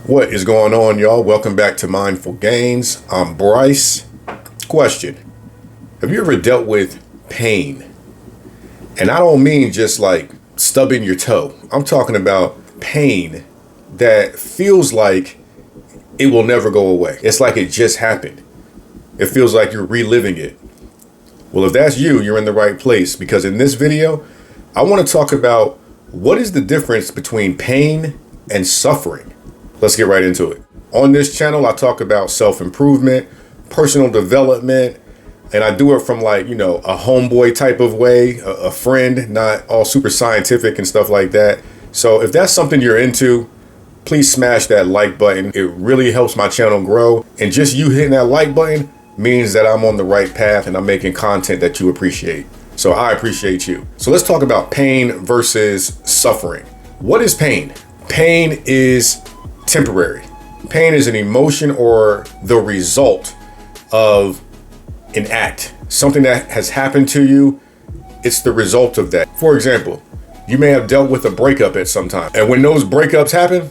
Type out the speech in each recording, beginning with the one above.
What is going on, y'all? Welcome back to Mindful Gains. I'm Bryce. Question: have you ever dealt with pain? And I don't mean just like stubbing your toe. I'm talking about pain that feels like it will never go away. It's like it just happened. It feels like you're reliving it. Well, if that's you, you're in the right place, because in this video, I want to talk about what is the difference between pain and suffering. Let's get right into it. On this channel, I talk about self-improvement, personal development, and I do it from a homeboy type of way, a friend, not all super scientific and stuff like that. So if that's something you're into, please smash that like button. It really helps my channel grow. And just you hitting that like button means that I'm on the right path and I'm making content that you appreciate. So I appreciate you. So let's talk about pain versus suffering. What is pain? Pain is temporary. Pain is an emotion or the result of an act, something that has happened to you. It's the result of that. For example, you may have dealt with a breakup at some time, and when those breakups happen,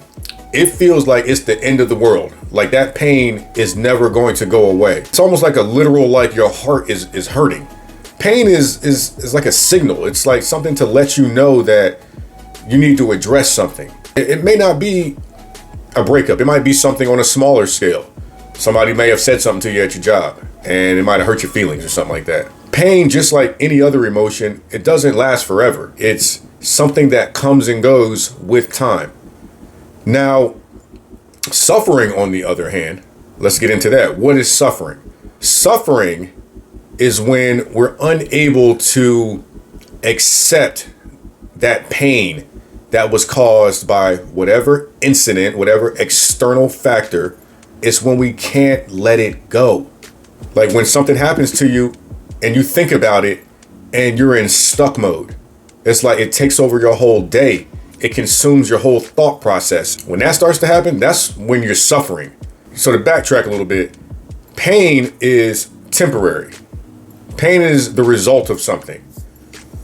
it feels like it's the end of the world. Like that pain is never going to go away. It's almost like a literal, like your heart is hurting. Pain is like a signal. It's like something to let you know that you need to address something. It may not be a breakup. It might be something on a smaller scale. Somebody may have said something to you at your job and it might have hurt your feelings or something like that. Pain, just like any other emotion, it doesn't last forever. It's something that comes and goes with time. Now, suffering, on the other hand, let's get into that. What is suffering? Suffering is when we're unable to accept that pain that was caused by whatever incident, whatever external factor. It's when we can't let it go. Like when something happens to you and you think about it and you're in stuck mode. It's like it takes over your whole day. It consumes your whole thought process. When that starts to happen, that's when you're suffering. So to backtrack a little bit, pain is temporary. Pain is the result of something.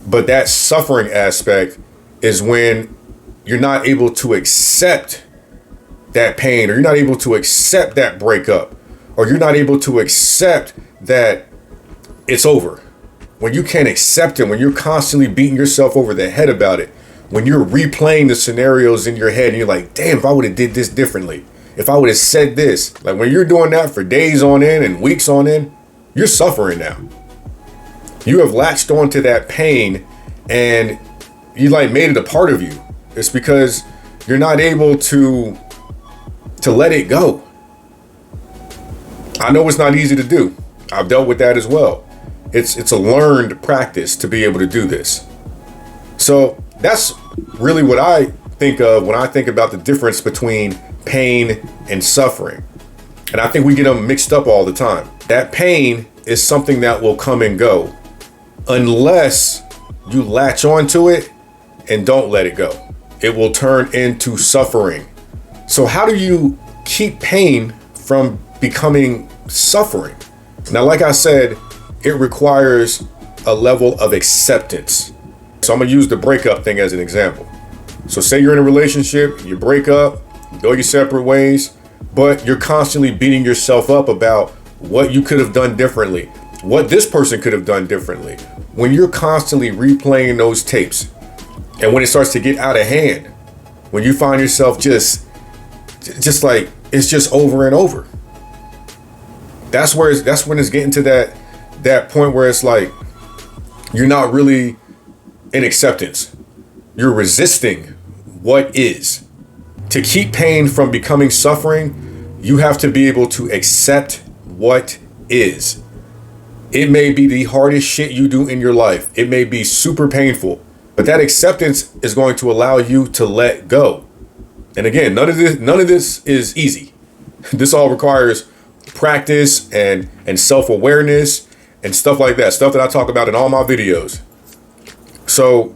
But that suffering aspect is when you're not able to accept that pain, or you're not able to accept that breakup, or you're not able to accept that it's over. When you can't accept it, when you're constantly beating yourself over the head about it, when you're replaying the scenarios in your head and you're like, damn, if I would have did this differently, if I would have said this, like when you're doing that for days on end and weeks on end, you're suffering now. You have latched onto that pain and you made it a part of you. It's because you're not able to let it go. I know it's not easy to do. I've dealt with that as well. It's a learned practice to be able to do this. So that's really what I think of when I think about the difference between pain and suffering. And I think we get them mixed up all the time. That pain is something that will come and go unless you latch onto it and don't let it go. It will turn into suffering. So how do you keep pain from becoming suffering? Now, like I said, it requires a level of acceptance. So I'm gonna use the breakup thing as an example. So say you're in a relationship, you break up, you go your separate ways, but you're constantly beating yourself up about what you could have done differently, what this person could have done differently. When you're constantly replaying those tapes, and when it starts to get out of hand, when you find yourself just like it's just over and over, that's when it's getting to that point where it's like you're not really in acceptance. You're resisting what is. To keep pain from becoming suffering, you have to be able to accept what is. It may be the hardest shit you do in your life. It may be super painful, but that acceptance is going to allow you to let go. And again, none of this is easy. This all requires practice and self-awareness and stuff like that. Stuff that I talk about in all my videos. So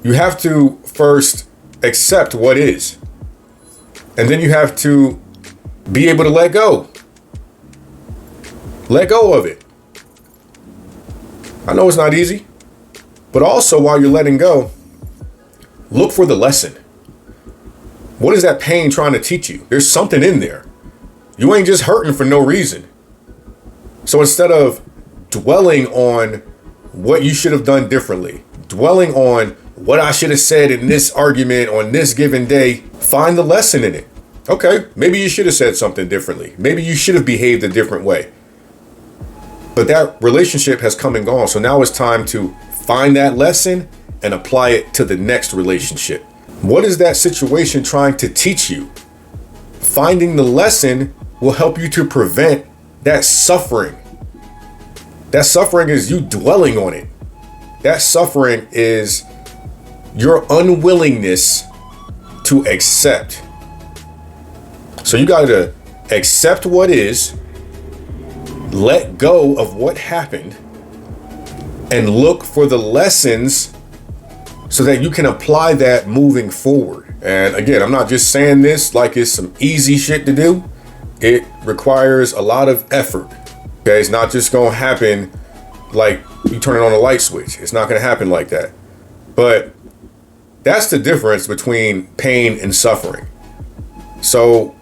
you have to first accept what is. And then you have to be able to let go. Let go of it. I know it's not easy. But also, while you're letting go, look for the lesson. What is that pain trying to teach you? There's something in there. You ain't just hurting for no reason. So instead of dwelling on what you should have done differently, dwelling on what I should have said in this argument on this given day, find the lesson in it. Okay, maybe you should have said something differently. Maybe you should have behaved a different way. But that relationship has come and gone. So now it's time to find that lesson and apply it to the next relationship. What is that situation trying to teach you? Finding the lesson will help you to prevent that suffering. That suffering is you dwelling on it. That suffering is your unwillingness to accept. So you got to accept what is, let go of what happened, and look for the lessons so that you can apply that moving forward. And again, I'm not just saying this like it's some easy shit to do. It requires a lot of effort. Okay, it's not just gonna happen like you turn it on a light switch. It's not gonna happen like that. But that's the difference between pain and suffering. So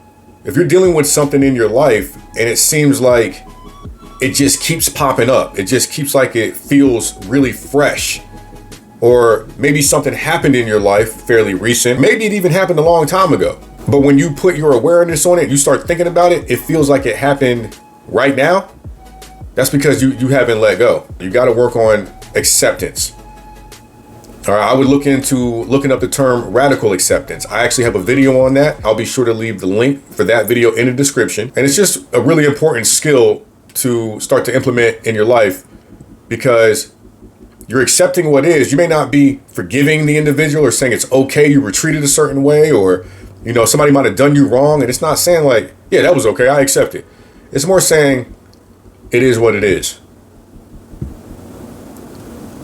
if you're dealing with something in your life and it seems like it just keeps popping up, it just keeps like it feels really fresh, or maybe something happened in your life fairly recent, maybe it even happened a long time ago, but when you put your awareness on it, you start thinking about it, it feels like it happened right now. That's because you haven't let go. You got to work on acceptance. All right, I would look into looking up the term radical acceptance. I actually have a video on that. I'll be sure to leave the link for that video in the description. And it's just a really important skill to start to implement in your life, because you're accepting what is. You may not be forgiving the individual or saying it's okay you were treated a certain way, or somebody might have done you wrong, and it's not saying like, yeah, that was okay, I accept it. It's more saying it is what it is.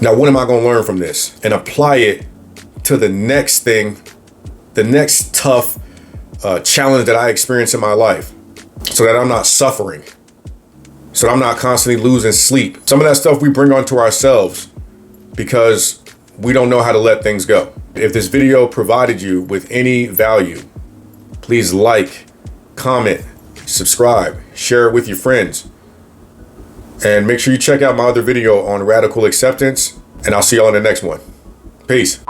Now, what am I going to learn from this and apply it to the next thing, the next tough challenge that I experience in my life, so that I'm not suffering, so that I'm not constantly losing sleep. Some of that stuff we bring onto ourselves because we don't know how to let things go. If this video provided you with any value, please like, comment, subscribe, share it with your friends. And make sure you check out my other video on radical acceptance. And I'll see y'all in the next one. Peace.